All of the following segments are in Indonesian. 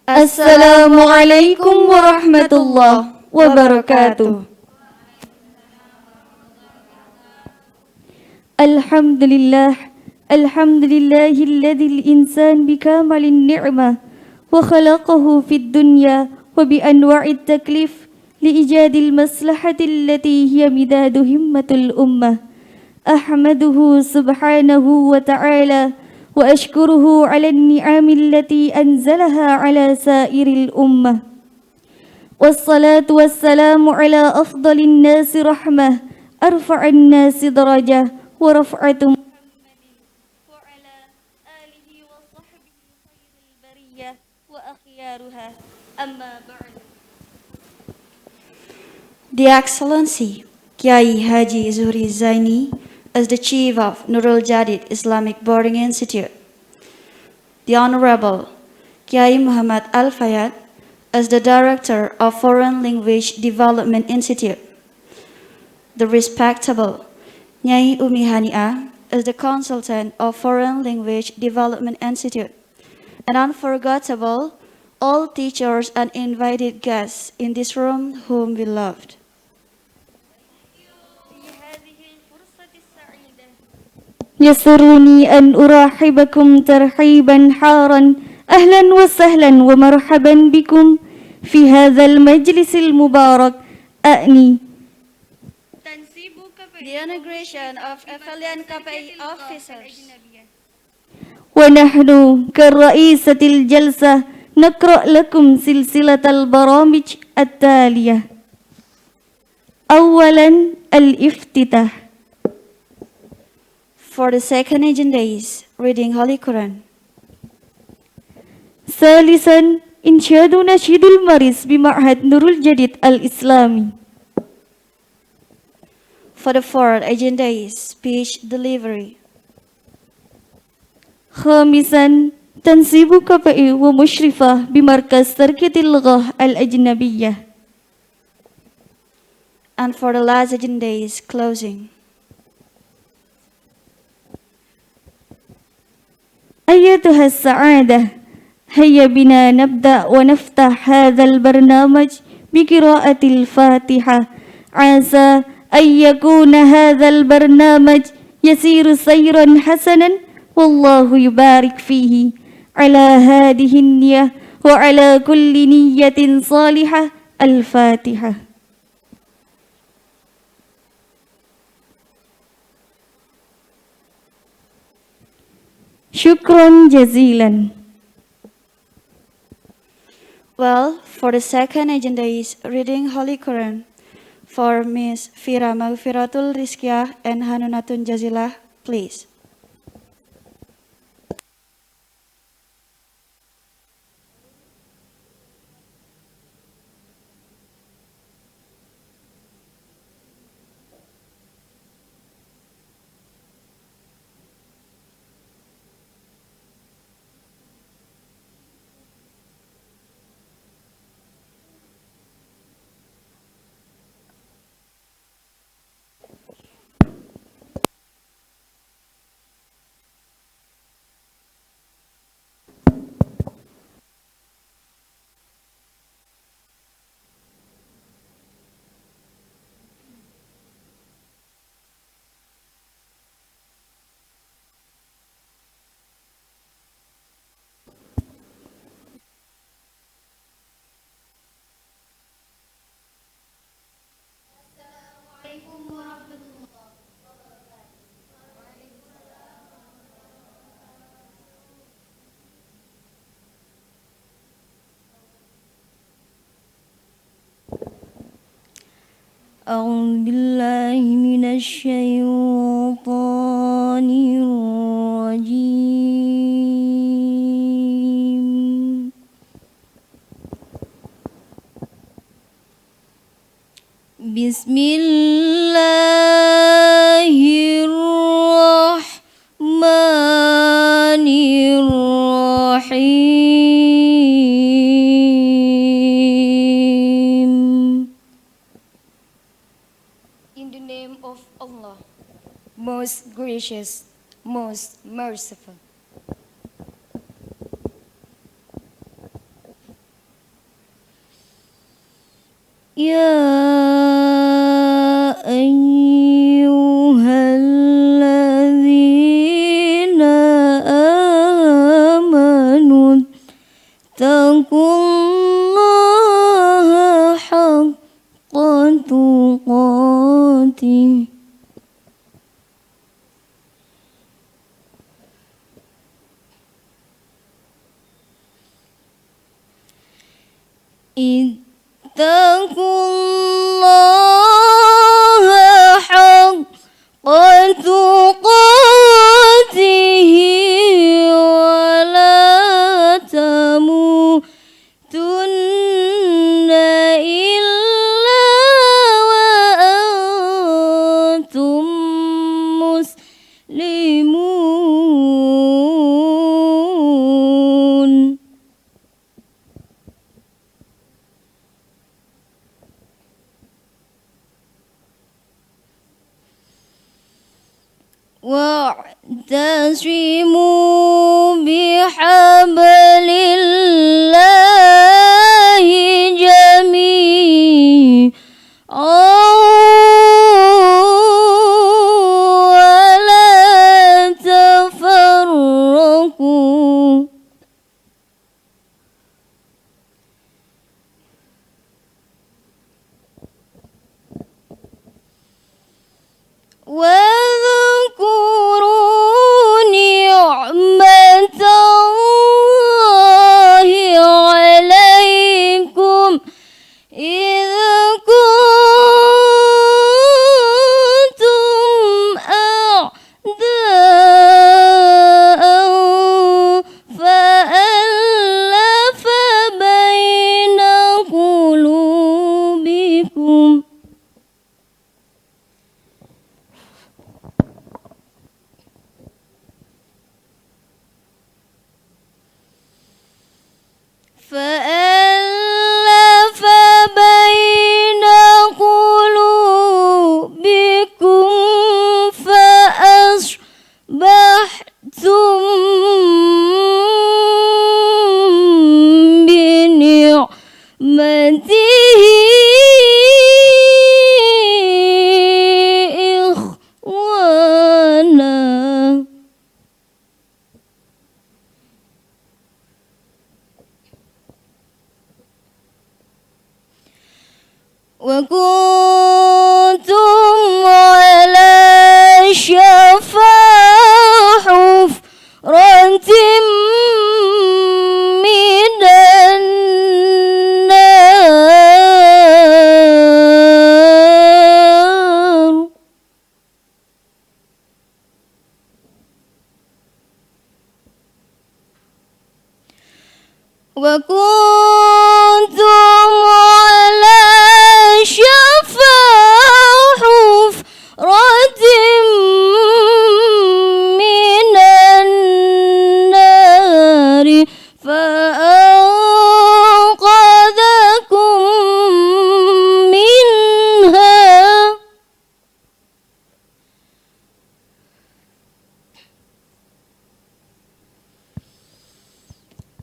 Assalamualaikum warahmatullahi wabarakatuh. Alhamdulillahilladzi insan bikamalin ni'mah wa khalaqahu fid dunya wa bi anwa'it taklif li ijadil maslahati allati hiya midadu himmatul ummah. Ahmaduhu subhanahu wa ta'ala وأشكره على النعم التي أنزلها على سائر الأمة والصلاة والسلام على أفضل الناس رحمة أرفع الناس درجة ورفعة وعلى آله وصحبه خير البرية وأخيارها أما بعد. The Excellency Kiai Haji Zuhri Zaini as the Chief of Nurul Jadid Islamic Boarding Institute, the Honorable Kiai Muhammad Al-Fayad as the Director of Foreign Language Development Institute, the Respectable Nyai Umi Hani'ah as the Consultant of Foreign Language Development Institute, and unforgettable all teachers and invited guests in this room whom we loved. يسرني أن أرحبكم ترحيبا حارا أهلا وسهلا ومرحبا بكم في هذا المجلس المبارك أأني The inauguration of Affiliate KPI officers. ونحن كرئيسة الجلسة نقرأ لكم سلسلة البرامج التالية. أولا الافتتاح. For the second agenda is reading Holy Quran. ثالثا إنشاد نشيد المريس بمعهد نور الجديد الإسلامي. For the fourth agenda is speech delivery. خامسا تنسيب كفئ ومشرفة بمركز تركية اللغة الأجنبية. And for the last agenda is closing. أيتها السعادة، هيا بنا نبدأ ونفتح هذا البرنامج بقراءة الفاتحة. عسى أن يكون هذا البرنامج يسير سيرا حسنا والله يبارك فيه على هذه النية وعلى كل نية صالحة. الفاتحة. Syukron jazilan. Well, for the second agenda is reading Holy Quran for Miss Fira Maghfiratul Rizkiyah and Hanunatun Jazilah, please. أعوذ بالله من الشيطان الرجيم. Bismillahirrahmanirrahim. In the name of Allah, most gracious, most merciful. Ya ayyuhalladzina amanu taqullaha haqqa tuqatih ittaqullaha haqqa tuqatih wa la tamutunna illa wa antum muslimun. Wa'tasimu bihablillahi jami'an wa la tafarraqu. واذكروا نعمة الله عليكم إذ كنتم أعداء فألف بين قلوبكم فأصبحتم بنعمته إخوانا. وكنتم على شفا حفرة من النار وكنتم على شفا حفرة من النار فأنقذكم منها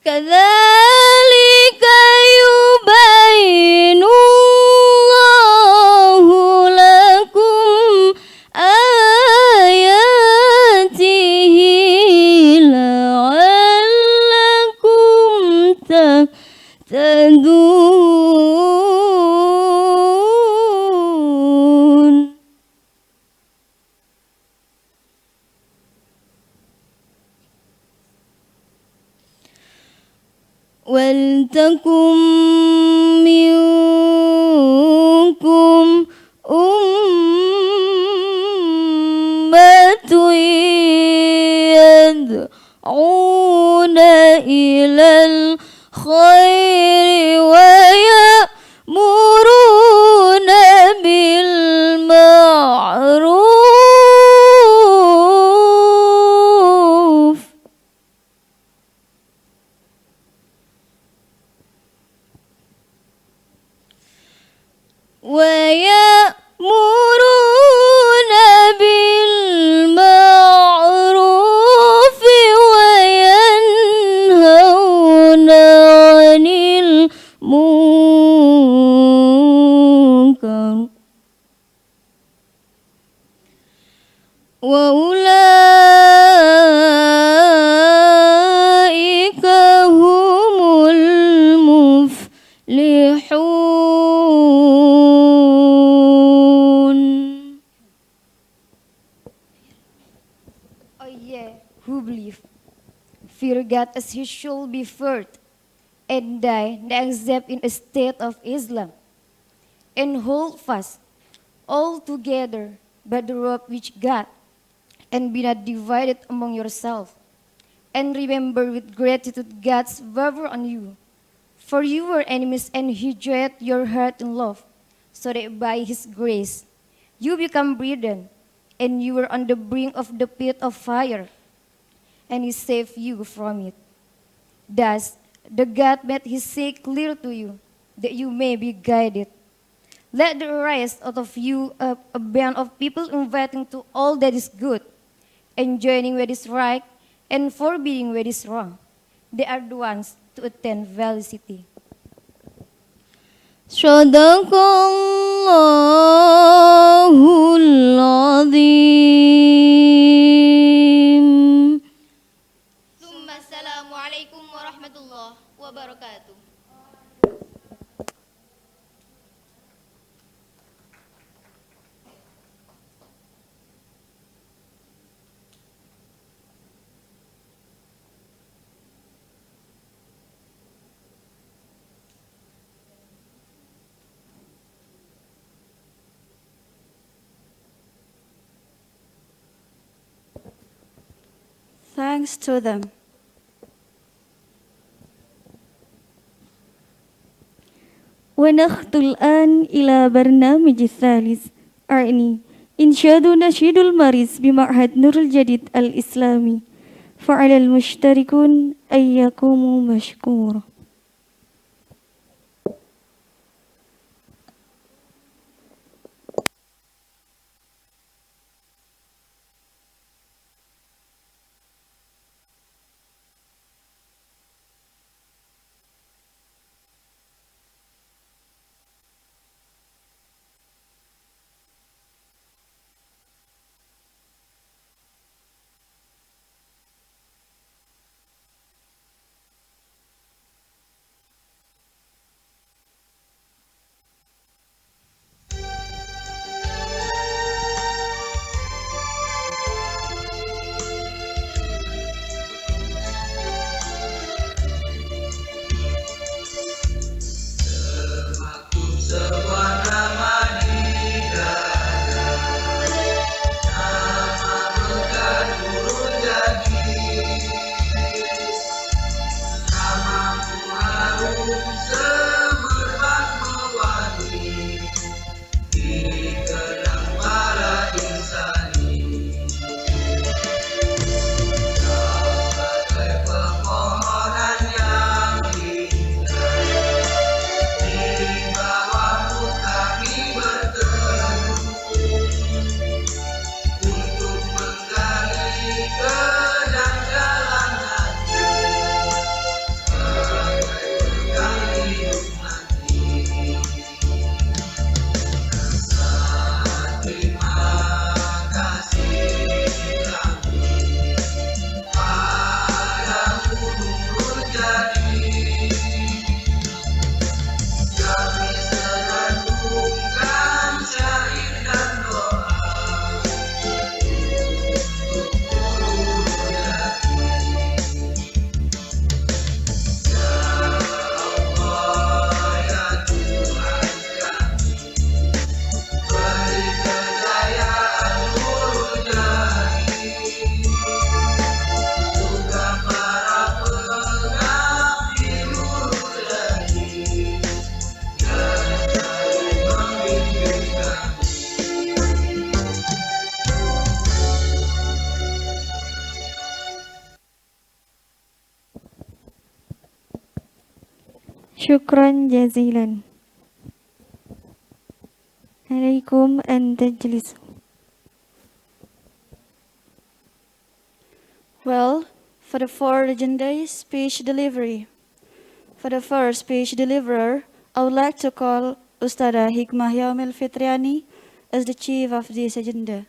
كذلك يبين الله لكم آياته لعلكم تهتدون. ولتكن منكم أمة يدعون إلى الخير ويأمرون ويأمرون بالمعروف وينهون عن المنكر وأولئك هم المفلحون. Oh yeah, who believe? Fear God as he should be feared, and die except in a state of Islam, and hold fast all together by the rope which God, and be not divided among yourselves. And remember with gratitude God's favor on you. For you were enemies and he joined your heart in love, so that by his grace you become brethren, and you were on the brink of the pit of fire, and he saved you from it. Thus, the God made his say clear to you, that you may be guided. Let there arise out of you a band of people inviting to all that is good, and joining what is right, and forbidding what is wrong. They are the ones to attain felicity. Sadaqallahul Azim. Assalamualaikum warahmatullahi wabarakatuh. Thanks to them. ونخطو الآن إلى برنامج الثالث أعني إنشاد نشيد المريض بمعهد نور الجديد الإسلامي فعلى المشتركون أن يقوموا مشكورا. Syukran jazilan. عليكم أن تجلسوا. Well, for the four legendary speech delivery. For the first speech deliverer, I would like to call Ustada Hikmah Yaumil Fitriani as the chief of this agenda.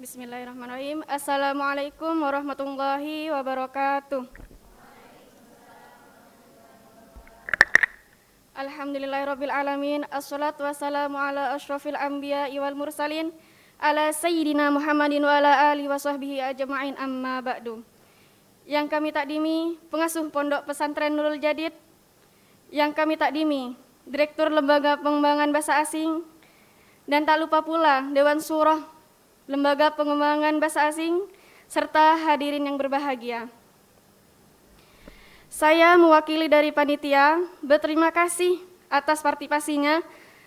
Bismillahirrahmanirrahim. Assalamualaikum warahmatullahi wabarakatuh. Alhamdulillahirabbil alamin. Assalatu wassalamu ala asyrafil anbiya'i wal mursalin ala sayyidina Muhammadin wa ala alihi wa sahbihi ajma'in, amma ba'du. Yang kami takdimi pengasuh Pondok Pesantren Nurul Jadid, yang kami takdimi Direktur Lembaga Pengembangan Bahasa Asing, dan tak lupa pula Dewan Surah Lembaga Pengembangan Bahasa Asing, serta hadirin yang berbahagia. Saya mewakili dari panitia berterima kasih atas partisipasinya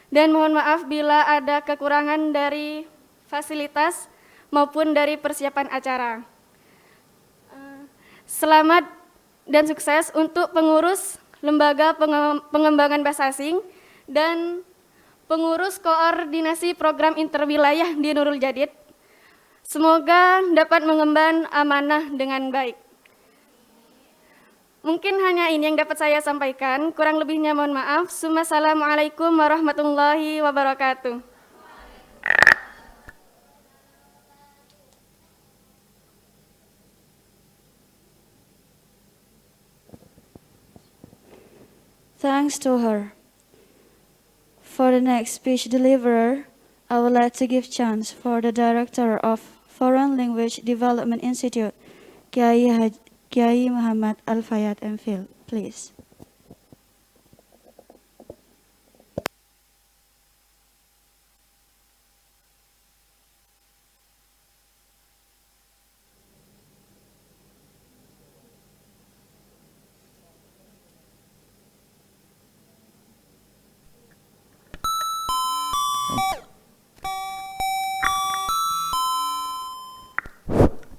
dan mohon maaf bila ada kekurangan dari fasilitas maupun dari persiapan acara. Selamat dan sukses untuk pengurus Lembaga Pengembangan Bahasa Asing dan pengurus koordinasi program interwilayah di Nurul Jadid. Semoga dapat mengemban amanah dengan baik. Mungkin hanya ini yang dapat saya sampaikan, kurang lebihnya mohon maaf. Assalamualaikum warahmatullahi wabarakatuh. Thanks to her. For the next speech deliverer, I would like to give chance for the Director of Foreign Language Development Institute, Kiai Muhammad Al-Fayat MPhil, please.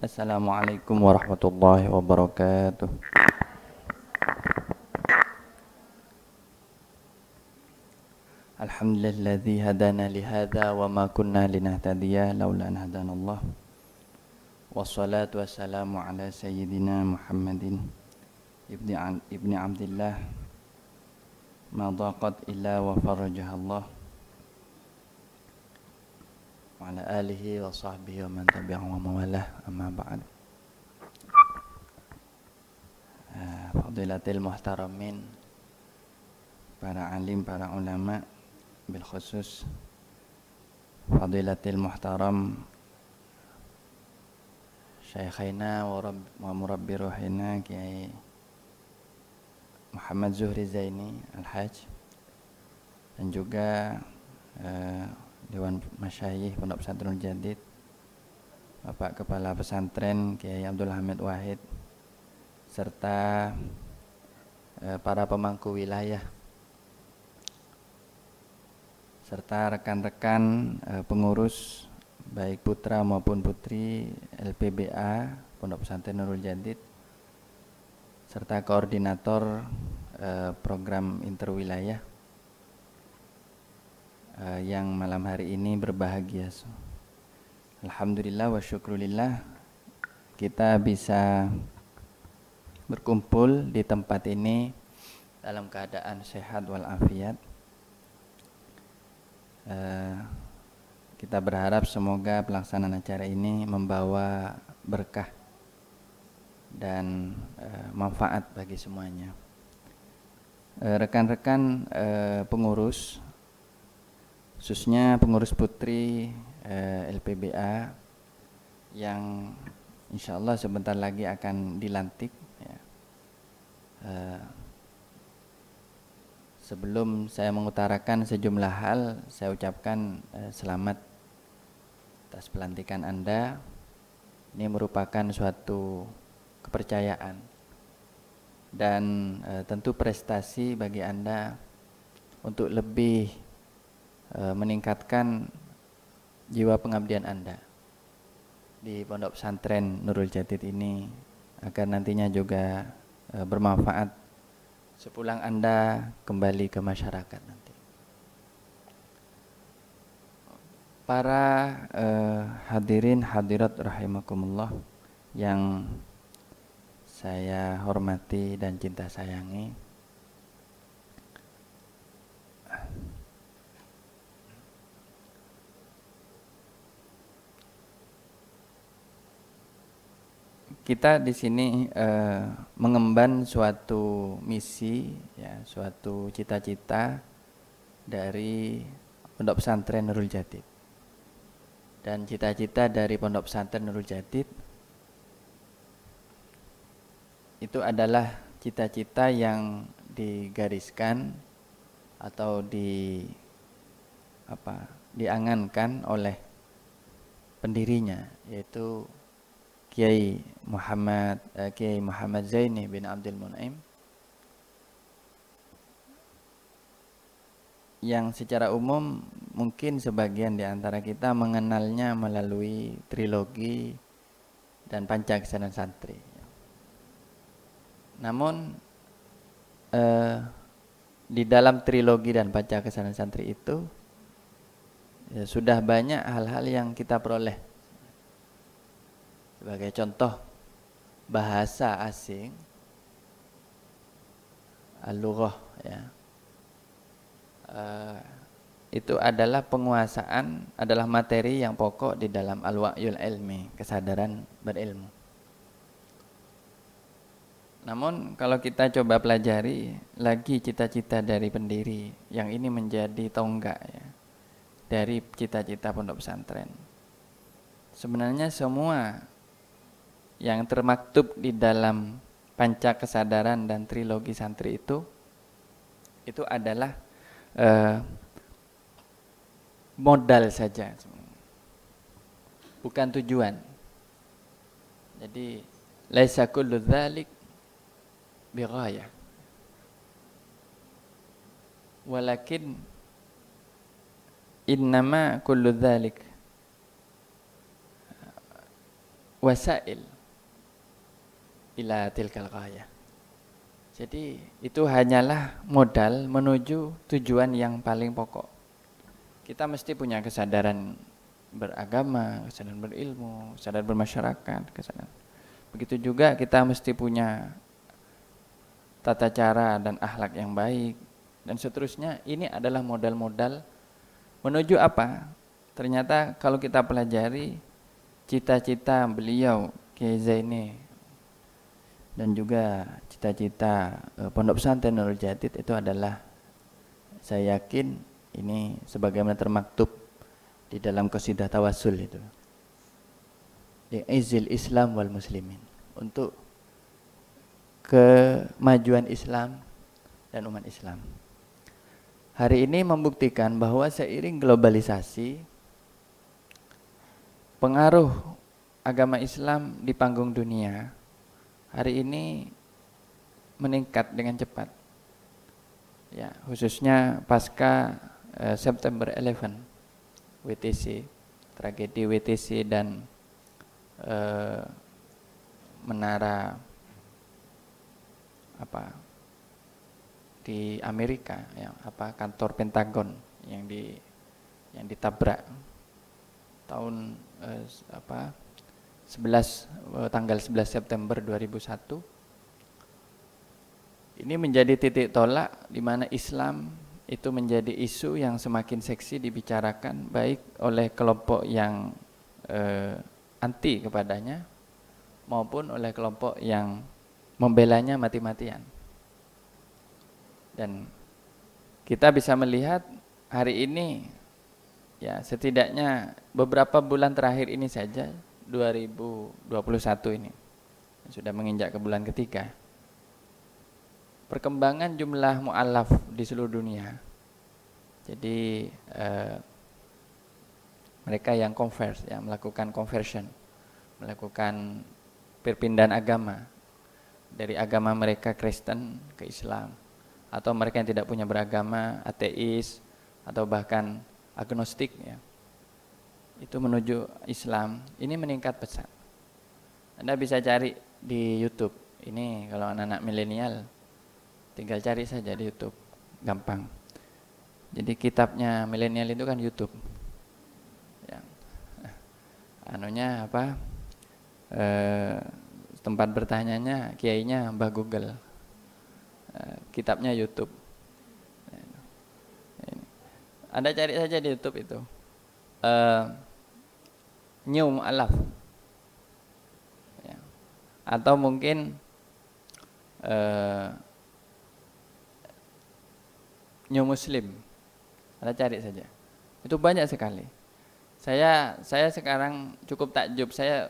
Assalamualaikum warahmatullahi wabarakatuh. Alhamdulilladzi hadana lihadza wa ma kunna linahtadiya laula an hadanallah. Wassalatu wassalamu ala sayyidina Muhammadin ibni Abdillah ma daqat illa wa farajahallah. Wa ala alihi wa sahbihi wa man tabi'ahu wa mawalah, amma ba'd. Fadilatil muhtaramin, para alim, para ulama, bil khusus Fadilatil muhtaram Syaikhaina wa murabbi ruhina Kiai Muhammad Zuhri Zaini Al-Hajj, dan juga Dewan Masyayikh Pondok Pesantren Jadid, Bapak Kepala Pesantren Kiai Abdul Hamid Wahid, serta para pemangku wilayah, serta rekan-rekan pengurus baik putra maupun putri LPBA Pondok Pesantren Nurul Jadid, serta koordinator program interwilayah yang malam hari ini berbahagia. Alhamdulillah wa syukrulillah, kita bisa berkumpul di tempat ini dalam keadaan sehat walafiat. Kita berharap semoga pelaksanaan acara ini membawa berkah dan manfaat bagi semuanya. Rekan-rekan pengurus, khususnya pengurus putri LPBA yang insya Allah sebentar lagi akan dilantik, ya. Sebelum saya mengutarakan sejumlah hal, saya ucapkan selamat atas pelantikan Anda. Ini merupakan suatu kepercayaan dan tentu prestasi bagi Anda untuk lebih meningkatkan jiwa pengabdian Anda di Pondok Pesantren Nurul Jadid ini agar nantinya juga bermanfaat sepulang Anda kembali ke masyarakat nanti. Para hadirin hadirat rahimakumullah yang saya hormati dan cinta sayangi, kita di sini mengemban suatu misi, ya, suatu cita-cita dari Pondok Pesantren Nurul Jadid. Dan cita-cita dari Pondok Pesantren Nurul Jadid itu adalah cita-cita yang digariskan atau diangankan oleh pendirinya, yaitu Kiai Muhammad Zaini bin Abdul Mun'im, yang secara umum mungkin sebagian di antara kita mengenalnya melalui trilogi dan Pancaksanan Santri. Namun di dalam trilogi dan Pancaksanan Santri itu ya, sudah banyak hal-hal yang kita peroleh. Sebagai contoh, bahasa asing, al-lughah, ya, itu adalah penguasaan, adalah materi yang pokok di dalam al-wa'yul ilmi, kesadaran berilmu. Namun kalau kita coba pelajari lagi cita-cita dari pendiri, yang ini menjadi tonggak, ya, dari cita-cita pondok pesantren. Sebenarnya semua yang termaktub di dalam panca kesadaran dan trilogi santri itu adalah modal saja, bukan tujuan. Jadi laisa kullu dzalik bighayah, walakin innama kullu dzalik wasail ila tilkal ghayah. Jadi itu hanyalah modal menuju tujuan yang paling pokok. Kita mesti punya kesadaran beragama, kesadaran berilmu, kesadaran bermasyarakat, kesadaran. Begitu juga kita mesti punya tata cara dan akhlak yang baik dan seterusnya. Ini adalah modal-modal menuju apa? Ternyata kalau kita pelajari cita-cita beliau Kiai Zaini dan juga cita-cita Pondok Pesantren Nurul Jadid itu adalah, saya yakin ini sebagaimana termaktub di dalam qasidah tawassul itu, izil Islam wal muslimin, untuk kemajuan Islam dan umat Islam. Hari ini membuktikan bahwa seiring globalisasi, pengaruh agama Islam di panggung dunia hari ini meningkat dengan cepat. Ya, khususnya pasca September 11, WTC, tragedi WTC dan menara di Amerika, ya, kantor Pentagon yang ditabrak tahun tanggal 11 September 2001. Ini menjadi titik tolak di mana Islam itu menjadi isu yang semakin seksi dibicarakan, baik oleh kelompok yang anti kepadanya maupun oleh kelompok yang membelanya mati-matian. Dan kita bisa melihat hari ini, ya, setidaknya beberapa bulan terakhir ini saja, 2021 ini sudah menginjak ke bulan ketiga, perkembangan jumlah mu'alaf di seluruh dunia. Jadi mereka yang convert, yang melakukan conversion, melakukan perpindahan agama dari agama mereka Kristen ke Islam, atau mereka yang tidak punya beragama, ateis, atau bahkan agnostik ya, itu menuju Islam, ini meningkat pesat. Anda bisa cari di YouTube. Ini kalau anak-anak milenial tinggal cari saja di YouTube, gampang. Jadi kitabnya milenial itu kan YouTube. Ya. Anunya apa? Tempat bertanyanya kiainya Mbah Google. Kitabnya YouTube. Anda cari saja di YouTube itu. New Mu'allaf. Ya. Atau mungkin New Muslim. Anda cari saja. Itu banyak sekali. Saya sekarang cukup takjub, saya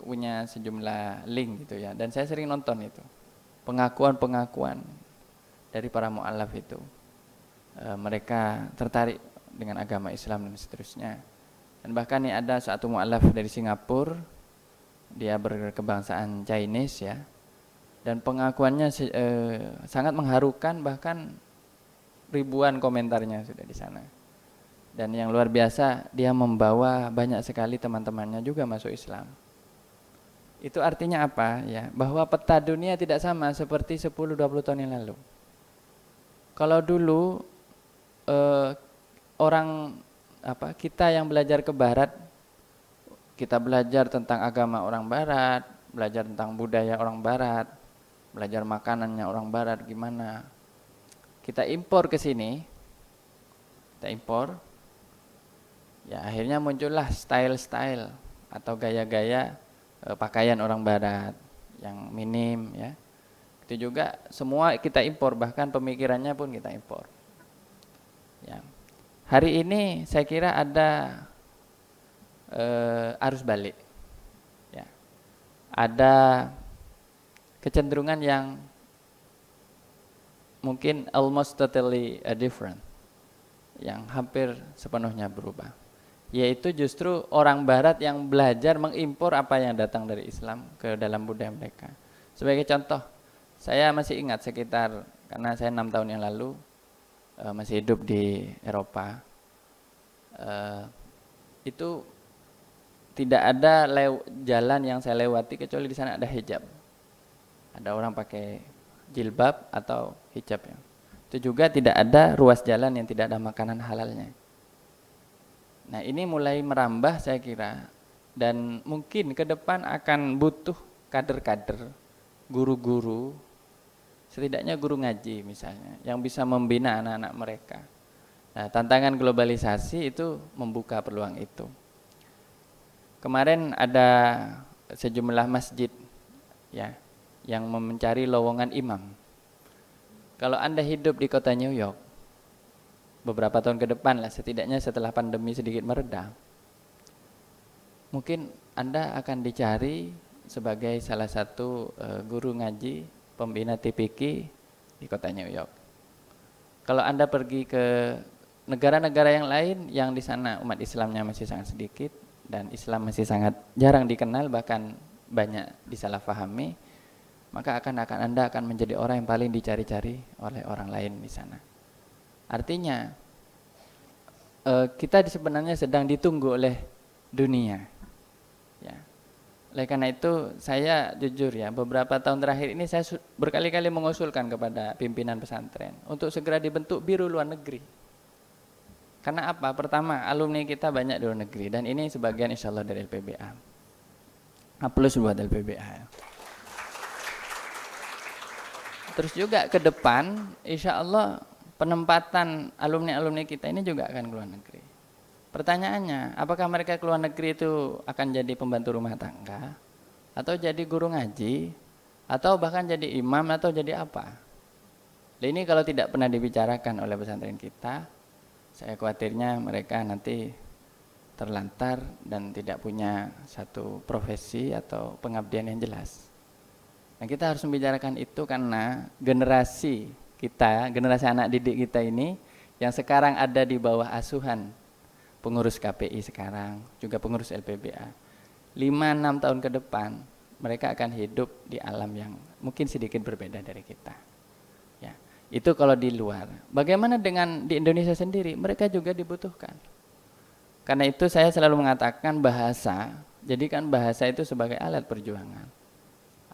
punya sejumlah link gitu ya, dan saya sering nonton itu. Pengakuan dari para mu'allaf itu. Mereka tertarik dengan agama Islam dan seterusnya. Dan bahkan nih ada satu mu'allaf dari Singapura, dia berkebangsaan Chinese ya. Dan pengakuannya sangat mengharukan, bahkan ribuan komentarnya sudah di sana. Dan yang luar biasa, dia membawa banyak sekali teman-temannya juga masuk Islam. Itu artinya apa ya? Bahwa peta dunia tidak sama seperti 10-20 tahun yang lalu. Kalau dulu kita yang belajar ke barat, kita belajar tentang agama orang barat, belajar tentang budaya orang barat, belajar makanannya orang barat gimana. Kita impor ke sini, ya akhirnya muncullah style-style atau gaya-gaya pakaian orang barat yang minim ya. Itu juga semua kita impor, bahkan pemikirannya pun kita impor. Ya. Hari ini saya kira ada arus balik. Ya. Ada kecenderungan yang mungkin almost totally different, yang hampir sepenuhnya berubah. Yaitu justru orang barat yang belajar mengimpor apa yang datang dari Islam ke dalam budaya mereka. Sebagai contoh, saya masih ingat sekitar, karena saya 6 tahun yang lalu masih hidup di Eropa, itu tidak ada jalan yang saya lewati kecuali di sana ada hijab. Ada orang pakai jilbab atau hijab ya. Itu juga tidak ada ruas jalan yang tidak ada makanan halalnya. Nah ini mulai merambah saya kira, dan mungkin ke depan akan butuh kader-kader, guru-guru, setidaknya guru ngaji misalnya, yang bisa membina anak-anak mereka. Nah tantangan globalisasi itu membuka peluang itu. Kemarin ada sejumlah masjid ya, yang mencari lowongan imam. Kalau Anda hidup di kota New York, beberapa tahun ke depan lah, setidaknya setelah pandemi sedikit mereda, mungkin Anda akan dicari sebagai salah satu guru ngaji, pembina TPQ di kota New York. Kalau Anda pergi ke negara-negara yang lain, yang di sana umat Islamnya masih sangat sedikit, dan Islam masih sangat jarang dikenal, bahkan banyak disalahpahami, maka Anda akan menjadi orang yang paling dicari-cari oleh orang lain di sana. Artinya kita sebenarnya sedang ditunggu oleh dunia. Ya. Oleh karena itu saya jujur ya, beberapa tahun terakhir ini saya berkali-kali mengusulkan kepada pimpinan pesantren untuk segera dibentuk biro luar negeri. Karena apa? Pertama, alumni kita banyak di luar negeri, dan ini sebagian insya Allah dari LPBA. Plus buat LPBA. Terus juga ke depan, insya Allah penempatan alumni-alumni kita ini juga akan ke luar negeri. Pertanyaannya, apakah mereka ke luar negeri itu akan jadi pembantu rumah tangga, atau jadi guru ngaji, atau bahkan jadi imam, atau jadi apa? Nah, ini kalau tidak pernah dibicarakan oleh pesantren kita, saya khawatirnya mereka nanti terlantar dan tidak punya satu profesi atau pengabdian yang jelas. Nah, kita harus membicarakan itu karena generasi kita, generasi anak didik kita ini yang sekarang ada di bawah asuhan pengurus KPI sekarang, juga pengurus LPBA, 5-6 tahun ke depan mereka akan hidup di alam yang mungkin sedikit berbeda dari kita. Ya, itu kalau di luar. Bagaimana dengan di Indonesia sendiri? Mereka juga dibutuhkan. Karena itu saya selalu mengatakan bahasa, jadikan bahasa itu sebagai alat perjuangan.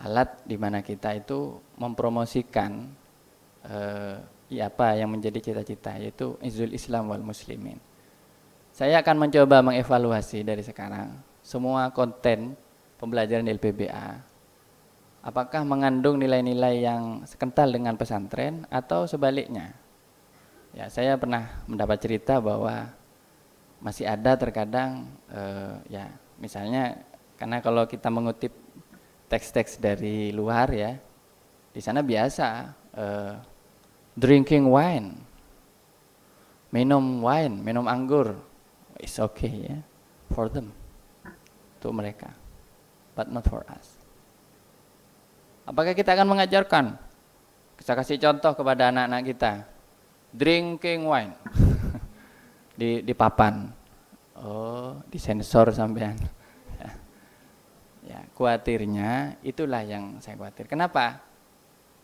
Alat di mana kita itu mempromosikan apa yang menjadi cita-cita, yaitu izul Islam wal muslimin. Saya akan mencoba mengevaluasi dari sekarang semua konten pembelajaran LPBA, apakah mengandung nilai-nilai yang sekental dengan pesantren atau sebaliknya. Ya, saya pernah mendapat cerita bahwa masih ada terkadang ya, misalnya karena kalau kita mengutip teks-teks dari luar ya, di sana biasa drinking wine, minum anggur, is okay ya, for them, untuk mereka, but not for us. Apakah kita akan mengajarkan? Kita kasih contoh kepada anak-anak kita, drinking wine di papan, disensor sampean. Ya, khawatirnya itulah yang saya khawatir. Kenapa?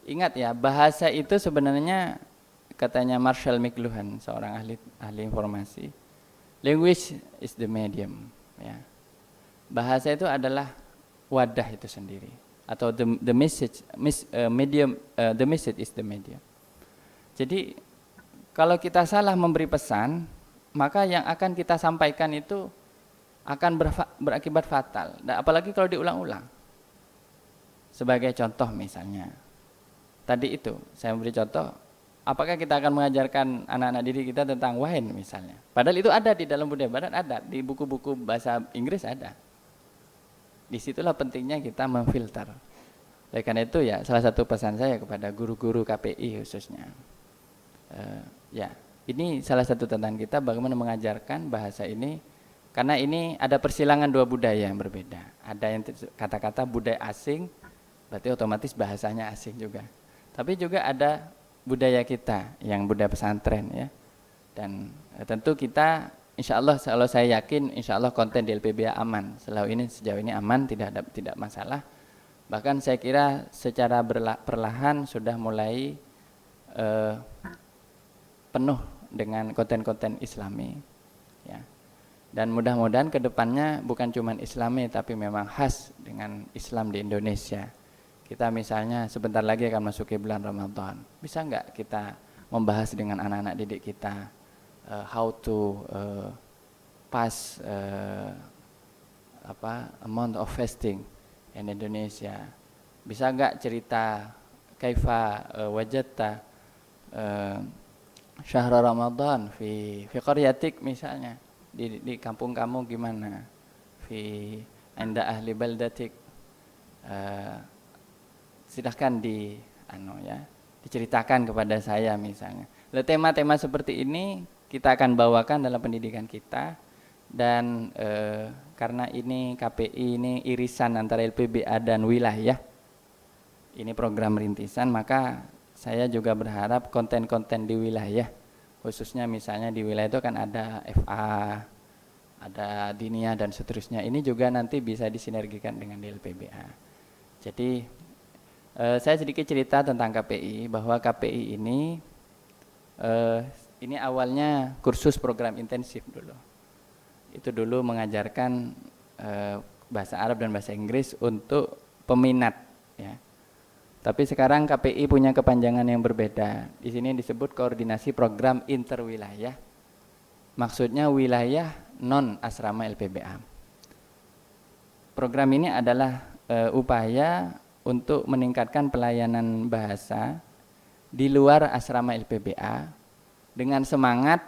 Ingat ya, bahasa itu sebenarnya katanya Marshall McLuhan, seorang ahli informasi, language is the medium. Ya. Bahasa itu adalah wadah itu sendiri, atau the message is the medium. Jadi kalau kita salah memberi pesan, maka yang akan kita sampaikan itu akan berakibat fatal. Dan apalagi kalau diulang-ulang. Sebagai contoh misalnya, tadi itu saya memberi contoh, apakah kita akan mengajarkan anak-anak didik kita tentang wine misalnya? Padahal itu ada di dalam budaya barat, ada di buku-buku bahasa Inggris ada. Disitulah pentingnya kita memfilter. Oleh karena itu ya, salah satu pesan saya kepada guru-guru KPI khususnya, ya ini salah satu tantangan kita bagaimana mengajarkan bahasa ini, karena ini ada persilangan dua budaya yang berbeda. Ada yang kata-kata budaya asing, berarti otomatis bahasanya asing juga. Tapi juga ada budaya kita yang budaya pesantren ya. Dan tentu kita insya Allah, kalau saya yakin insya Allah konten di LPBA aman. Sejauh ini aman, tidak masalah. Bahkan saya kira secara perlahan sudah mulai penuh dengan konten-konten Islami. Ya. Dan mudah-mudahan kedepannya bukan cuma Islami, tapi memang khas dengan Islam di Indonesia. Kita misalnya sebentar lagi akan masuk ke bulan Ramadan. Bisa nggak kita membahas dengan anak-anak didik kita how to pass amount of fasting in Indonesia? Bisa nggak cerita kaifa wajadta syahr Ramadan fi qaryatik misalnya, di kampung kamu gimana, fi inda ahli baldatik, silahkan diceritakan kepada saya misalnya. Tema-tema seperti ini kita akan bawakan dalam pendidikan kita, dan karena ini KPI ini irisan antara LPBA dan wilayah, ini program rintisan, maka saya juga berharap konten-konten di wilayah, khususnya misalnya di wilayah itu kan ada FA, ada Diniyah dan seterusnya, ini juga nanti bisa disinergikan dengan di LPBA. Jadi saya sedikit cerita tentang KPI, bahwa KPI ini awalnya kursus program intensif dulu. Itu dulu mengajarkan bahasa Arab dan bahasa Inggris untuk peminat ya. Tapi sekarang KPI punya kepanjangan yang berbeda. Di sini disebut koordinasi program interwilayah. Maksudnya wilayah non asrama LPBA. Program ini adalah upaya untuk meningkatkan pelayanan bahasa di luar asrama LPBA dengan semangat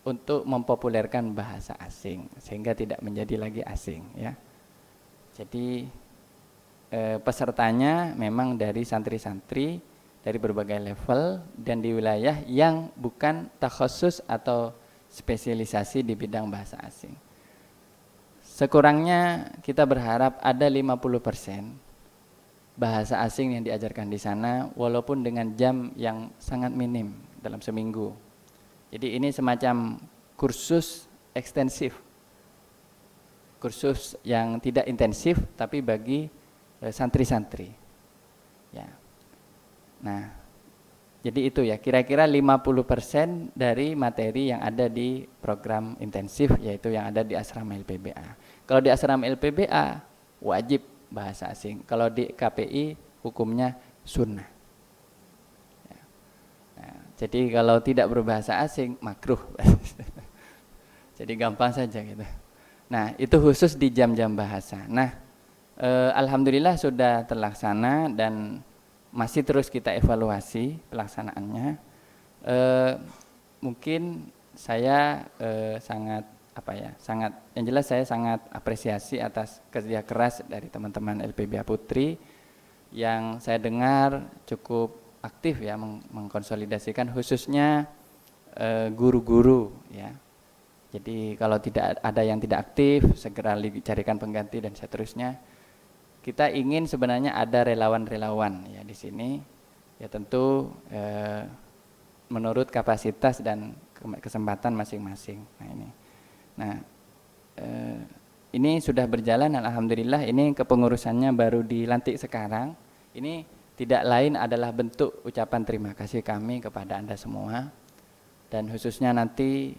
untuk mempopulerkan bahasa asing sehingga tidak menjadi lagi asing ya. Jadi pesertanya memang dari santri-santri dari berbagai level dan di wilayah yang bukan takhusus atau spesialisasi di bidang bahasa asing. Sekurangnya kita berharap ada 50% bahasa asing yang diajarkan di sana, walaupun dengan jam yang sangat minim dalam seminggu. Jadi ini semacam kursus ekstensif, kursus yang tidak intensif tapi bagi santri-santri. Ya. Nah, jadi itu ya, kira-kira 50% dari materi yang ada di program intensif, yaitu yang ada di asrama LPBA. Kalau di asrama LPBA wajib bahasa asing. Kalau di KPI hukumnya sunnah. Ya. Nah, jadi kalau tidak berbahasa asing makruh. Jadi gampang saja gitu. Nah, itu khusus di jam-jam bahasa. Nah, alhamdulillah sudah terlaksana dan masih terus kita evaluasi pelaksanaannya. Mungkin saya sangat yang jelas saya sangat apresiasi atas kerja keras dari teman-teman LPBA Putri yang saya dengar cukup aktif ya mengkonsolidasikan khususnya guru-guru ya. Jadi kalau tidak ada yang tidak aktif segera dicarikan pengganti dan seterusnya. Kita ingin sebenarnya ada relawan-relawan ya di sini, ya tentu menurut kapasitas dan kesempatan masing-masing. Ini sudah berjalan, alhamdulillah. Ini kepengurusannya baru dilantik sekarang. Ini tidak lain adalah bentuk ucapan terima kasih kami kepada Anda semua, dan khususnya nanti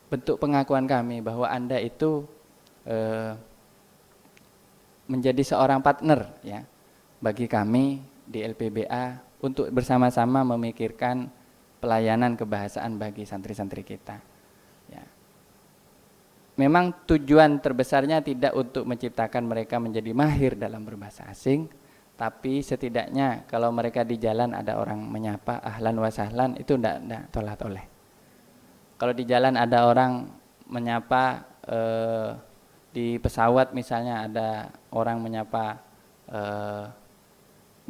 bentuk pengakuan kami bahwa Anda itu menjadi seorang partner ya bagi kami di LPBA untuk bersama-sama memikirkan pelayanan kebahasaan bagi santri-santri kita. Ya. Memang tujuan terbesarnya tidak untuk menciptakan mereka menjadi mahir dalam berbahasa asing, tapi setidaknya kalau mereka di jalan ada orang menyapa ahlan wa sahlan itu enggak toleh-toleh. Kalau di jalan ada orang menyapa di pesawat misalnya ada orang menyapa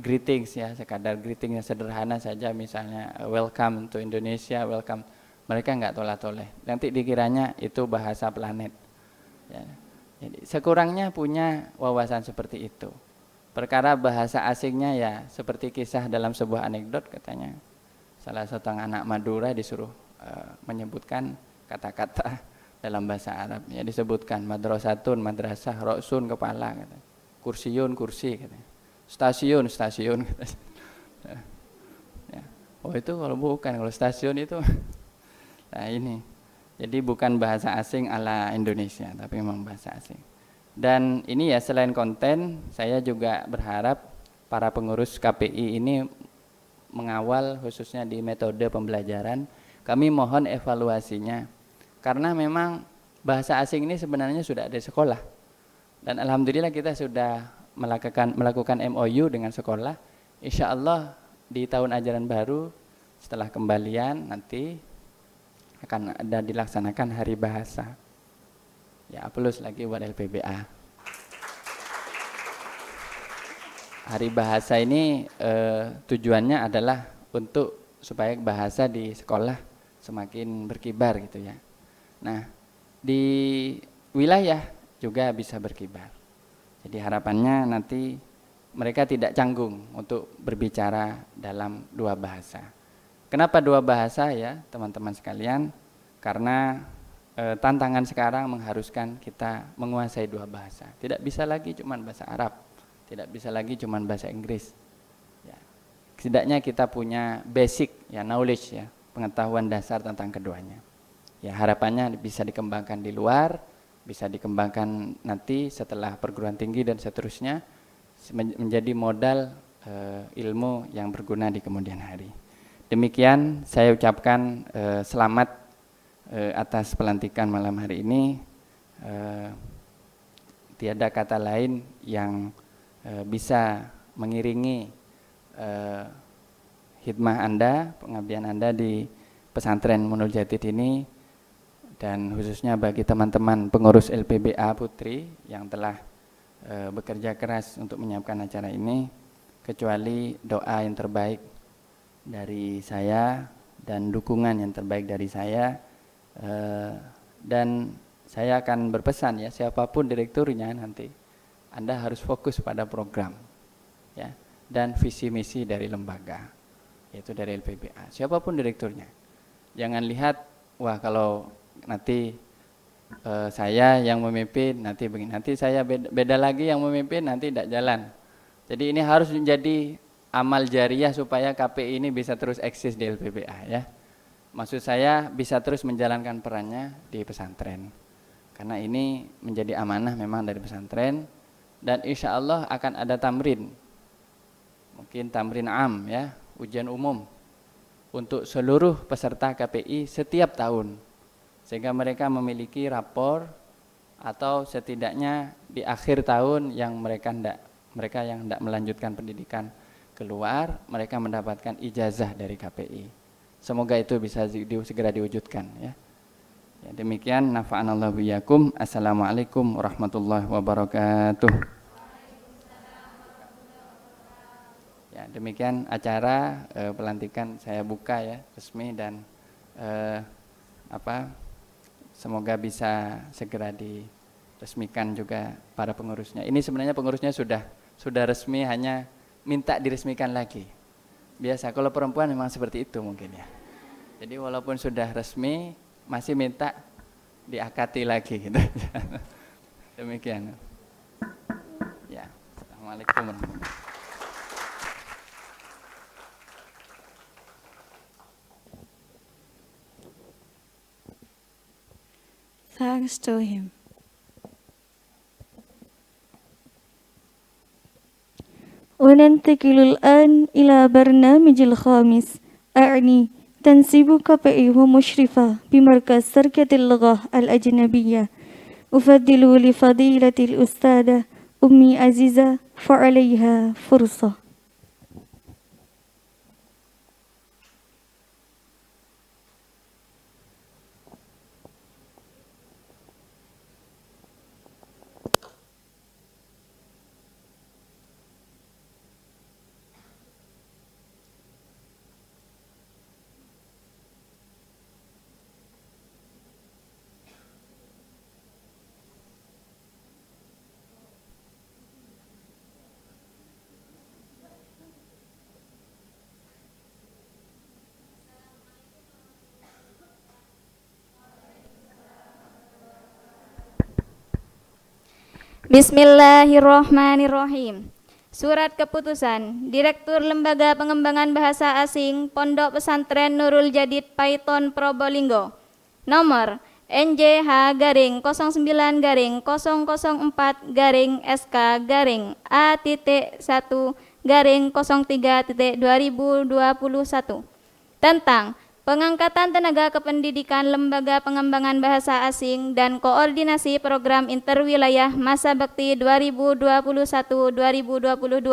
greetings ya, sekadar greeting yang sederhana saja misalnya welcome to Indonesia, welcome. Mereka enggak toleh-toleh. Nanti dikiranya itu bahasa planet. Ya. Jadi sekurangnya punya wawasan seperti itu. Perkara bahasa asingnya ya seperti kisah dalam sebuah anekdot katanya. Salah seorang anak Madura disuruh menyebutkan kata-kata dalam bahasa Arab ya, disebutkan madrasatun madrasah, roksun kepala kata. Kursiyun kursi kata. Stasiun kata. Ya. Oh itu kalau bukan, kalau stasiun itu nah ini. Jadi bukan bahasa asing ala Indonesia tapi memang bahasa asing. Dan ini ya selain konten, saya juga berharap para pengurus KPI ini mengawal khususnya di metode pembelajaran. Kami mohon evaluasinya. Karena memang bahasa asing ini sebenarnya sudah ada di sekolah. Dan alhamdulillah kita sudah melakukan MOU dengan sekolah. Insya Allah di tahun ajaran baru setelah kembalian nanti akan ada dilaksanakan hari bahasa. Ya, plus lagi buat LPBA. Hari bahasa ini tujuannya adalah untuk supaya bahasa di sekolah semakin berkibar gitu ya. Nah, di wilayah juga bisa berkibar. Jadi harapannya nanti mereka tidak canggung untuk berbicara dalam dua bahasa. Kenapa dua bahasa ya teman-teman sekalian? Karena tantangan sekarang mengharuskan kita menguasai dua bahasa. Tidak bisa lagi cuma bahasa Arab, tidak bisa lagi cuma bahasa Inggris. Ya. Setidaknya kita punya basic ya knowledge ya, pengetahuan dasar tentang keduanya. Ya harapannya bisa dikembangkan di luar, bisa dikembangkan nanti setelah perguruan tinggi dan seterusnya menjadi modal ilmu yang berguna di kemudian hari. Demikian saya ucapkan selamat atas pelantikan malam hari ini. Tiada kata lain yang bisa mengiringi khidmah Anda, pengabdian Anda di pesantren Munul Jadid ini, dan khususnya bagi teman-teman pengurus LPBA Putri yang telah bekerja keras untuk menyiapkan acara ini, kecuali doa yang terbaik dari saya dan dukungan yang terbaik dari saya, dan saya akan berpesan ya, siapapun direkturnya nanti Anda harus fokus pada program ya, dan visi misi dari lembaga, yaitu dari LPBA, siapapun direkturnya. Jangan lihat wah kalau nanti saya yang memimpin nanti begini, nanti saya beda lagi yang memimpin nanti tidak jalan. Jadi ini harus menjadi amal jariah supaya KPI ini bisa terus eksis di LPPA ya. Maksud saya bisa terus menjalankan perannya di pesantren. Karena ini menjadi amanah memang dari pesantren dan insya Allah akan ada tamrin. Mungkin tamrin am ya, ujian umum untuk seluruh peserta KPI setiap tahun. Sehingga mereka memiliki rapor atau setidaknya di akhir tahun yang mereka yang tidak melanjutkan pendidikan keluar, mereka mendapatkan ijazah dari KPI. Semoga itu bisa segera diwujudkan ya. Ya, demikian nafa'anallahu biyakum. Assalamualaikum warahmatullahi wabarakatuh. Ya, demikian acara pelantikan saya buka ya resmi dan semoga bisa segera diresmikan juga para pengurusnya. Ini sebenarnya pengurusnya sudah resmi, hanya minta diresmikan lagi. Biasa kalau perempuan memang seperti itu mungkin ya. Jadi walaupun sudah resmi masih minta diakati lagi gitu. Demikian. Ya, Assalamualaikum warahmatullahi wabarakatuh. Thanks to him. وننتقل الآن إلى برنامج الخامس أعني تنسيب KPI ومشرفة بمركز تركة اللغة الأجنبية. أفضل لفضيلة الأستاذة أمي عزيزة فعليها فرصة. Bismillahirrohmanirrohim. Surat Keputusan Direktur Lembaga Pengembangan Bahasa Asing Pondok Pesantren Nurul Jadid Paiton Probolinggo nomor NJ-A/009-004-A-1-03-03/2021 tentang pengangkatan tenaga kependidikan Lembaga Pengembangan Bahasa Asing dan koordinasi program interwilayah masa bakti 2021-2022.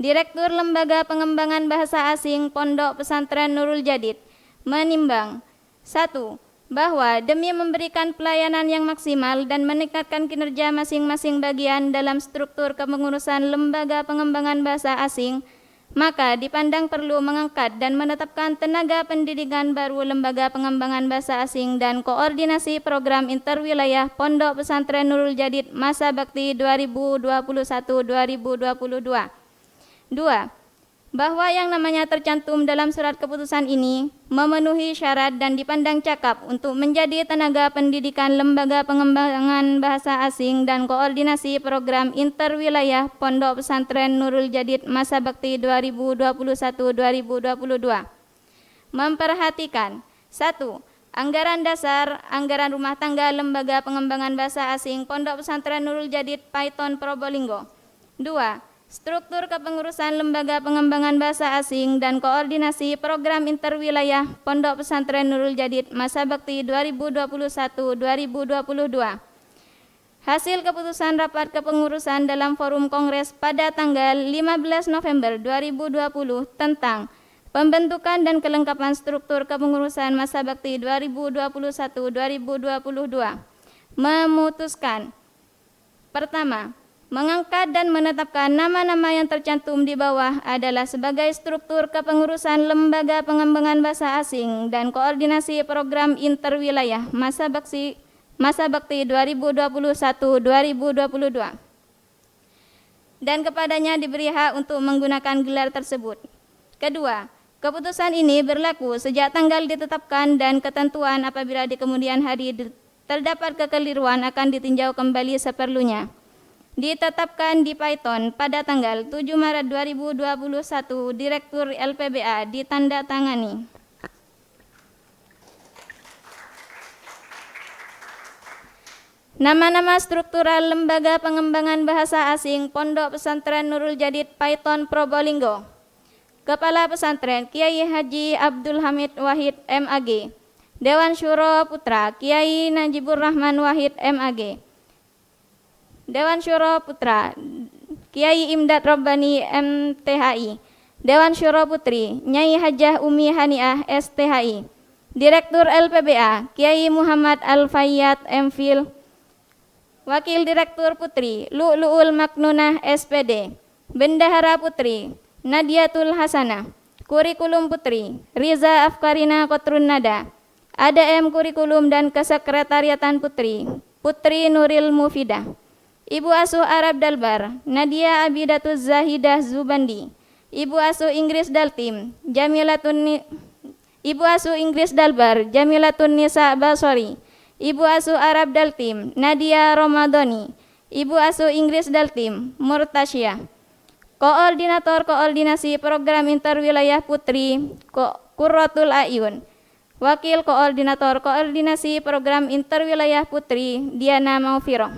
Direktur Lembaga Pengembangan Bahasa Asing Pondok Pesantren Nurul Jadid menimbang 1. Bahwa demi memberikan pelayanan yang maksimal dan meningkatkan kinerja masing-masing bagian dalam struktur kepengurusan Lembaga Pengembangan Bahasa Asing, maka dipandang perlu mengangkat dan menetapkan tenaga pendidikan baru Lembaga Pengembangan Bahasa Asing dan koordinasi program interwilayah Pondok Pesantren Nurul Jadid masa bakti 2021-2022. 2. Bahwa yang namanya tercantum dalam surat keputusan ini memenuhi syarat dan dipandang cakap untuk menjadi tenaga pendidikan Lembaga Pengembangan Bahasa Asing dan koordinasi program interwilayah Pondok Pesantren Nurul Jadid masa bakti 2021-2022. Memperhatikan 1. Anggaran dasar, anggaran rumah tangga Lembaga Pengembangan Bahasa Asing Pondok Pesantren Nurul Jadid Paiton Probolinggo. 2. Struktur kepengurusan Lembaga Pengembangan Bahasa Asing dan koordinasi program interwilayah Pondok Pesantren Nurul Jadid masa bakti 2021-2022. Hasil keputusan rapat kepengurusan dalam forum kongres pada tanggal 15 November 2020 tentang pembentukan dan kelengkapan struktur kepengurusan masa bakti 2021-2022 memutuskan: pertama, mengangkat dan menetapkan nama-nama yang tercantum di bawah adalah sebagai struktur kepengurusan Lembaga Pengembangan Bahasa Asing dan koordinasi program interwilayah masa bakti 2021-2022 dan kepadanya diberi hak untuk menggunakan gelar tersebut. Kedua, keputusan ini berlaku sejak tanggal ditetapkan dan ketentuan apabila di kemudian hari terdapat kekeliruan akan ditinjau kembali seperlunya. Ditetapkan di Python pada tanggal 7 Maret 2021, Direktur LPBA ditandatangani. Nama-nama struktural Lembaga Pengembangan Bahasa Asing Pondok Pesantren Nurul Jadid Python Probolinggo. Kepala Pesantren Kiai Haji Abdul Hamid Wahid MAG. Dewan Syuro Putra Kiai Najibur Rahman Wahid MAG. Dewan Syuro Putra Kiai Imdad Robbani MTHI. Dewan Syuro Putri Nyai Hajah Umi Haniah STHI. Direktur LPBA Kiai Muhammad Al-Fayyad MPhil. Wakil Direktur Putri Lu'lu'ul Maknunah SPD. Bendahara Putri Nadiatul Hasanah. Kurikulum Putri Riza Afkarina Kotrun Nada. ADM Kurikulum dan Kesekretariatan Putri Putri Nuril Mufidah. Ibu Asuh Arab Dalbar Nadia Abidatuz Zahidah Zubandi. Ibu Asuh Inggris Daltim Ibu Asuh Inggris Dalbar Jamilatun Nisa Basori. Ibu Asuh Arab Daltim Nadia Romadoni. Ibu Asuh Inggris Daltim Murtasyah. Koordinator Koordinasi Program Interwilayah Putri Qurratul Ayun. Wakil Koordinator Koordinasi Program Interwilayah Putri Diana Maufiroh.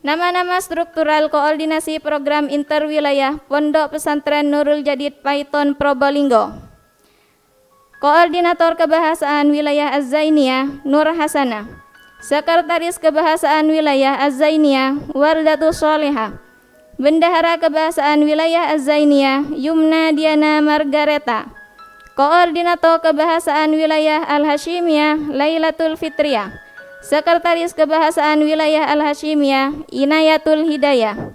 Nama-nama struktural Koordinasi Program Interwilayah Pondok Pesantren Nurul Jadid Python Probolinggo. Koordinator Kebahasaan Wilayah Az-Zainiyah Nur Hasanah. Sekretaris Kebahasaan Wilayah Az-Zainiyah Wardatus Solehah. Bendahara Kebahasaan Wilayah Az-Zainiyah Yumna Diana Margareta. Koordinator Kebahasaan Wilayah Al-Hashimiyah Lailatul Fitriyah. Sekretaris Kebahasaan Wilayah Al-Hashimiyah Inayatul Hidayah.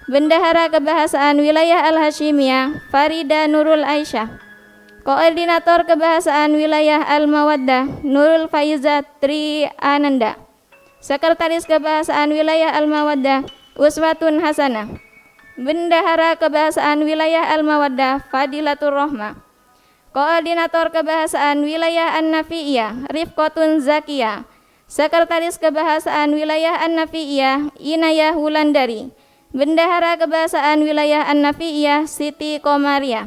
Bendahara Kebahasaan Wilayah Al-Hashimiyah Farida Nurul Aisyah. Koordinator Kebahasaan Wilayah Al-Mawaddah Nurul Faizah Tri Ananda. Sekretaris Kebahasaan Wilayah Al-Mawaddah Uswatun Hasanah. Bendahara Kebahasaan Wilayah Al-Mawaddah Fadilatur Rohmah. Koordinator Kebahasaan Wilayah An-Nafi'iyah Rifqatun Zakiyah. Sekretaris Kebahasaan Wilayah An-Nafi'iyah Inayah Wulandari. Bendahara Kebahasaan Wilayah An-Nafi'iyah Siti Komariah.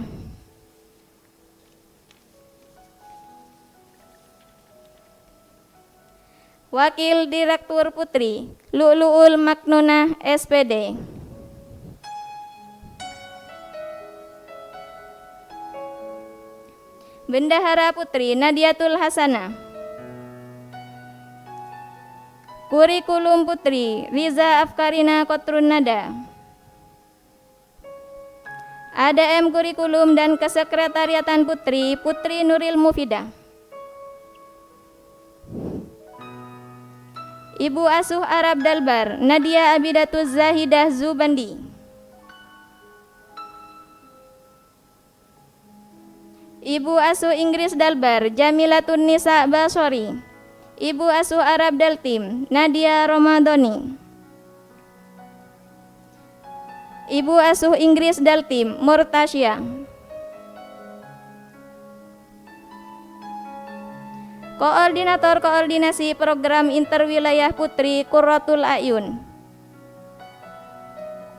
Wakil Direktur Putri Lu'lu'ul Maknunah SPD. Bendahara Putri Nadiatul Hasanah. Kurikulum Putri Riza Afkarina Kotrun Nada. ADM Kurikulum dan Kesekretariatan Putri Putri Nuril Mufidah. Ibu Asuh Arab Dalbar Nadia Abidatuz Zahidah Zubandi. Ibu Asuh Inggris Dalbar Jamilatun Nisa Basori. Ibu Asuh Arab Daltim Nadia Romadoni. Ibu Asuh Inggris Daltim Murtasyah. Koordinator Koordinasi Program Interwilayah Putri Qurratul Ayun.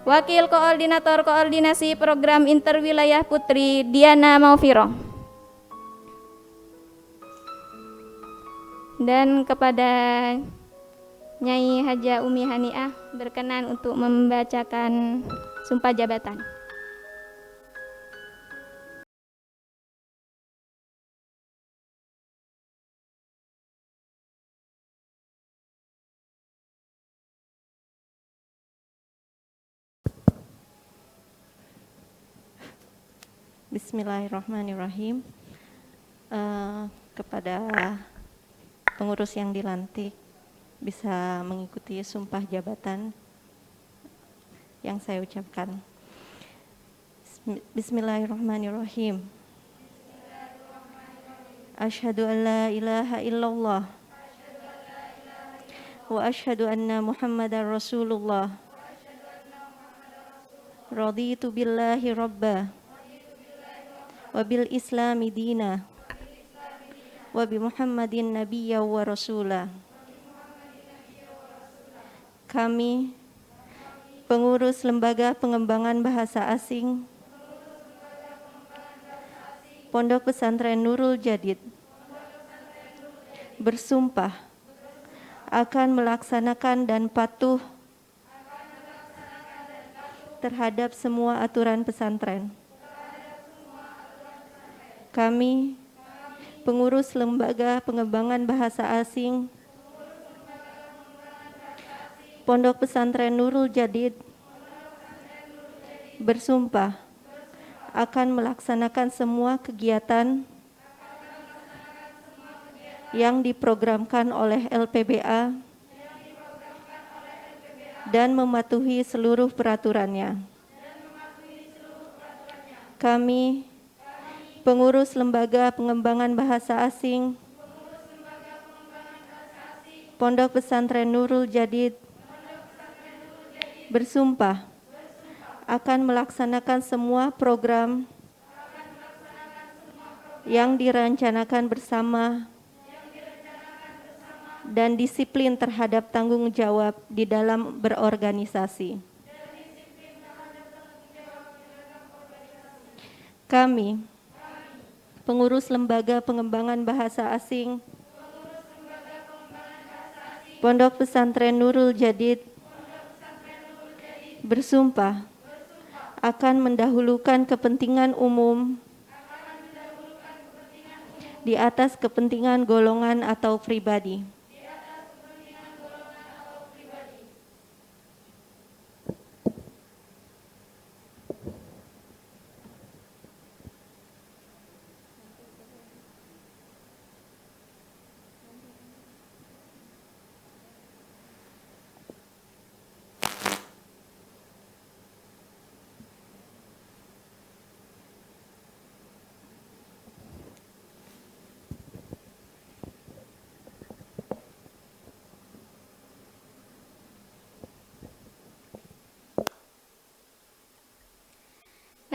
Wakil Koordinator Koordinasi Program Interwilayah Putri Diana Maufiroh. Dan kepada Nyai Hajah Umi Haniah berkenan untuk membacakan sumpah jabatan. Bismillahirrahmanirrahim. Kepada pengurus yang dilantik bisa mengikuti sumpah jabatan yang saya ucapkan. Bismillahirrahmanirrahim. Asyhadu an la ilaha illallah wa asyhadu anna Muhammadar Rasulullah. Raditu billahi rabba wa bil islami dina wa bi Muhammadin nabiyya wa rasula. Kami, pengurus Lembaga Pengembangan Bahasa Asing Pondok Pesantren Nurul Jadid, bersumpah akan melaksanakan dan patuh terhadap semua aturan pesantren. Kami, pengurus Lembaga Pengembangan Bahasa Asing Pondok Pesantren Nurul Jadid, bersumpah akan melaksanakan semua kegiatan yang diprogramkan oleh LPBA dan mematuhi seluruh peraturannya. Kami, pengurus Lembaga Pengembangan Bahasa Asing Pondok Pesantren Nurul Jadid, bersumpah akan melaksanakan semua program yang dirancanakan bersama dan disiplin terhadap tanggung jawab di dalam berorganisasi. Kami, pengurus Lembaga Pengembangan Bahasa Asing Pondok Pesantren Nurul Jadid, bersumpah akan mendahulukan kepentingan umum di atas kepentingan golongan atau pribadi.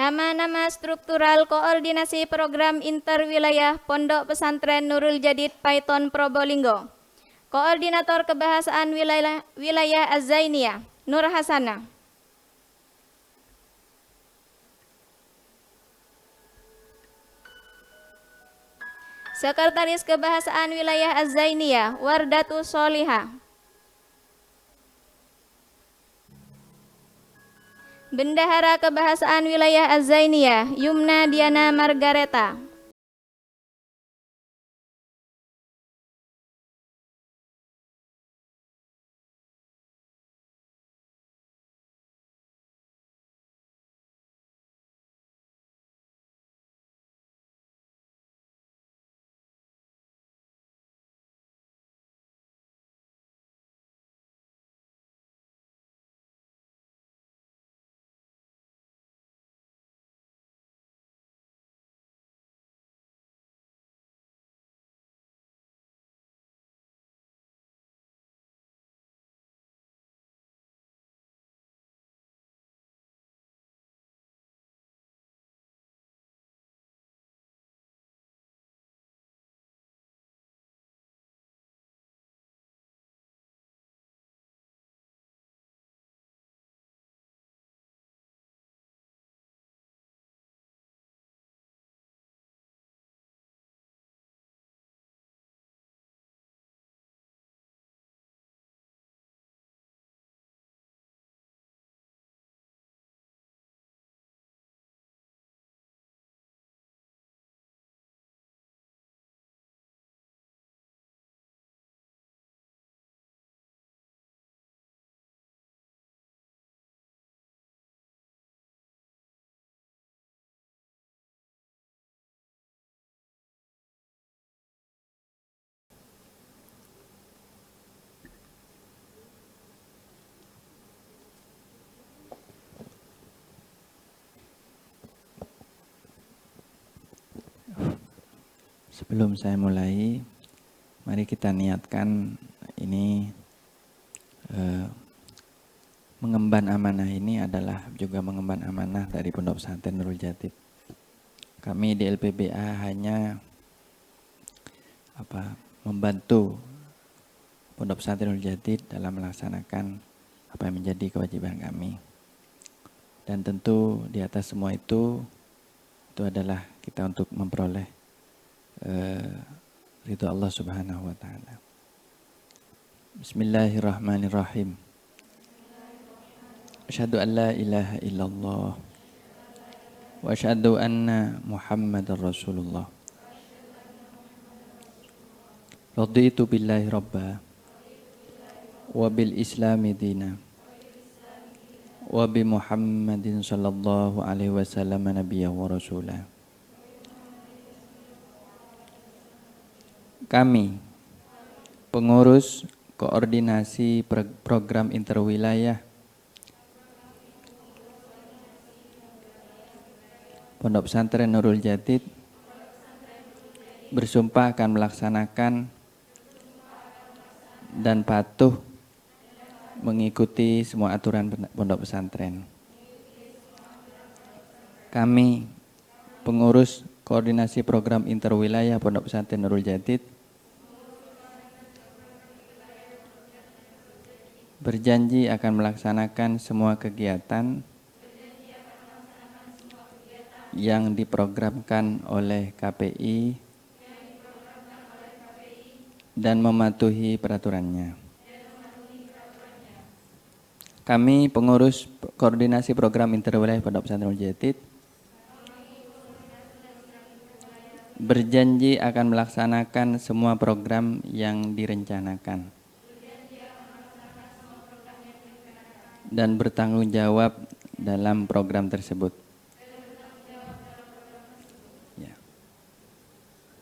Nama-nama struktural koordinasi program interwilayah Pondok Pesantren Nurul Jadid Paiton Probolinggo. Koordinator Kebahasaan Wilayah Az-Zainiyah, Nur Hasanah. Sekretaris Kebahasaan Wilayah Az-Zainiyah, Wardatu Solihah. Bendahara Kebahasaan Wilayah Az-Zainiyah, Yumna Diana Margareta. Sebelum saya mulai, mari kita niatkan ini mengemban amanah ini adalah juga mengemban amanah dari Pondok Pesantren Nurul Jadid. Kami di LPBA hanya membantu Pondok Pesantren Nurul Jadid dalam melaksanakan apa yang menjadi kewajiban kami. Dan tentu di atas semua itu adalah kita untuk memperoleh ridho Allah Subhanahu wa taala. Bismillahirrahmanirrahim. Asyhadu an la ilaha illallah wa asyhadu anna Muhammadar Rasulullah. Raditu billahi rabba wa bil islami dina wa bi Muhammadin sallallahu alaihi wasallam nabiyya wa rasulah. Kami pengurus koordinasi program interwilayah Pondok Pesantren Nurul Jadid bersumpah akan melaksanakan dan patuh mengikuti semua aturan pondok pesantren. Kami, pengurus koordinasi program interwilayah Pondok Pesantren Nurul Jadid, berjanji akan melaksanakan semua kegiatan yang diprogramkan oleh KPI dan mematuhi peraturannya. Kami pengurus koordinasi program interwilayah Pondok Pesantren Nurul Jadid berjanji akan melaksanakan semua program yang direncanakan dan bertanggung jawab dalam program tersebut. Ya.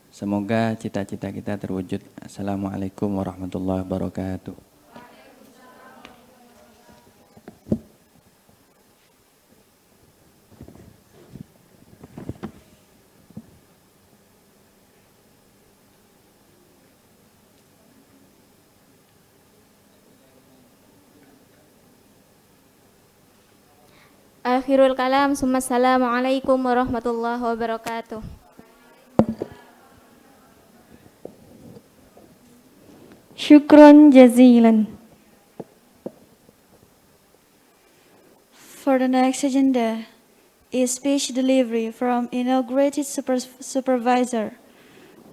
Semoga cita-cita kita terwujud. Assalamualaikum warahmatullahi wabarakatuh. Akhirul kalam, assalamualaikum warahmatullahi wabarakatuh. Syukron jazilan. For the next agenda is speech delivery from inaugurated supervisor.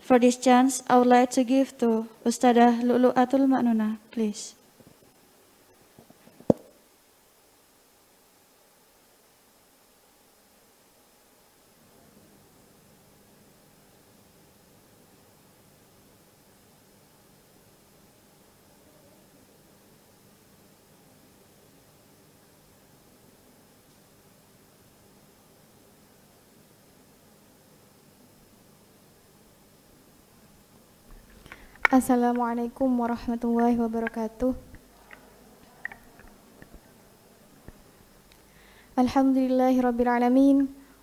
For this chance, I would like to give to Ustadzah Lu'lu'atul Ma'nunah, please. Assalamualaikum warahmatullahi wabarakatuh. Alhamdulillahi rabbil alamin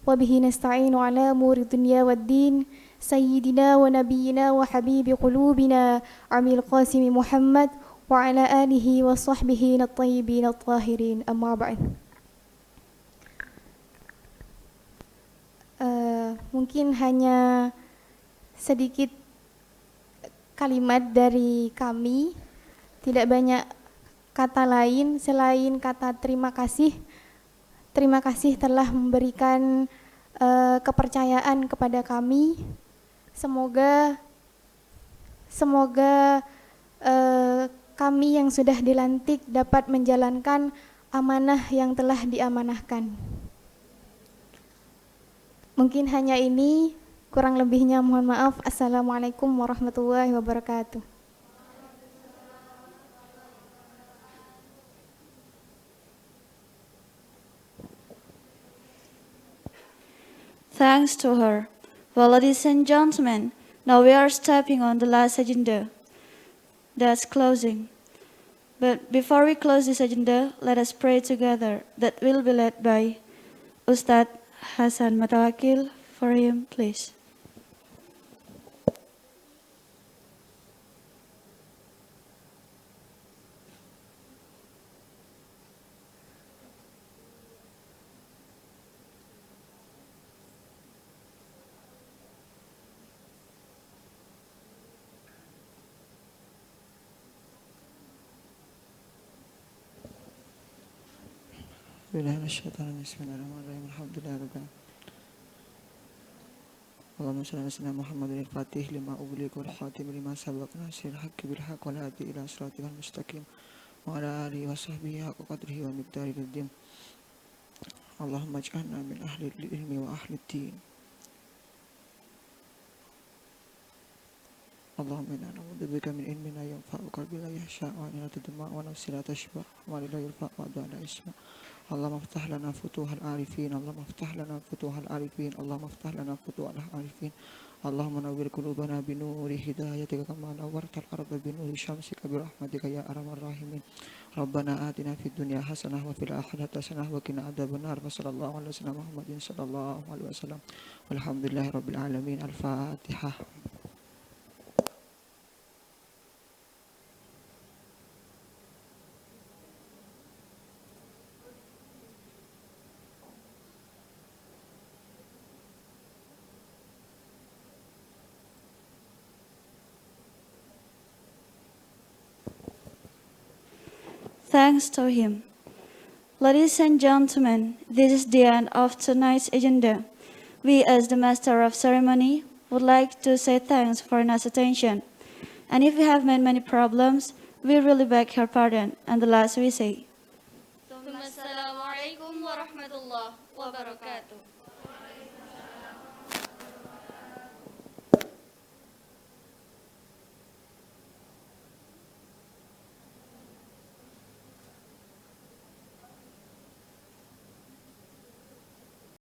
wa bihi nasta'inu ala umuri dunya waddin sayyidina wa nabiyyina wa habibi qulubina Amil Qasimi Muhammad wa ala alihi wa sahbihi at-tayyibin at-tahirin, amma ba'd. Mungkin hanya sedikit kalimat dari kami, tidak banyak kata lain selain kata terima kasih. Terima kasih telah memberikan kepercayaan kepada kami. Semoga kami yang sudah dilantik dapat menjalankan amanah yang telah diamanahkan. Mungkin hanya ini. Kurang lebihnya mohon maaf. Assalamualaikum warahmatullahi wabarakatuh. Thanks to her. Well, ladies and gentlemen, now we are stepping on the last agenda. That's closing. But before we close this agenda, let us pray together. That will be led by Ustadz Hasan Matawakil. For him, please. Bismillahirrahmanirrahim. Alhamdulillah. Allahumma salli ala sayyidina Muhammadin al-Fatih lima ughliqa wal khatim lima sabaq nasiril haqqi bil haqq wal hadi ila siratal mustaqim wa ala alihi wa sahbihi haqqa qadrihi wa miqdarihi al-azim. Allahumma ij'alna min ahli al-ilmi wa ahli ad-din. Allahumma inna na'udzubika min ilmin la yanfa'u qalbin la yakhsha wa la tadma wa nafsin la tashba wa la yurfa wa la isma. اللهم افتح لنا فتوح العارفين اللهم افتح لنا فتوح العارفين اللهم افتح لنا فتوح العارفين اللهم نور قلوبنا بنور هدايتك كما نورت الأرض بنور شمسك برحمتك يا أرحم الراحمين ربنا آتنا في الدنيا حسنة وفي الآخرة حسنة وقنا عذاب النار وصلى الله على سيدنا محمد صلى الله عليه وسلم والحمد لله رب العالمين. الفاتحة. Thanks to him. Ladies and gentlemen, this is the end of tonight's agenda. We, as the Master of Ceremony, would like to say thanks for your nice attention. And if we have made many problems, we really beg your pardon. And the last we say,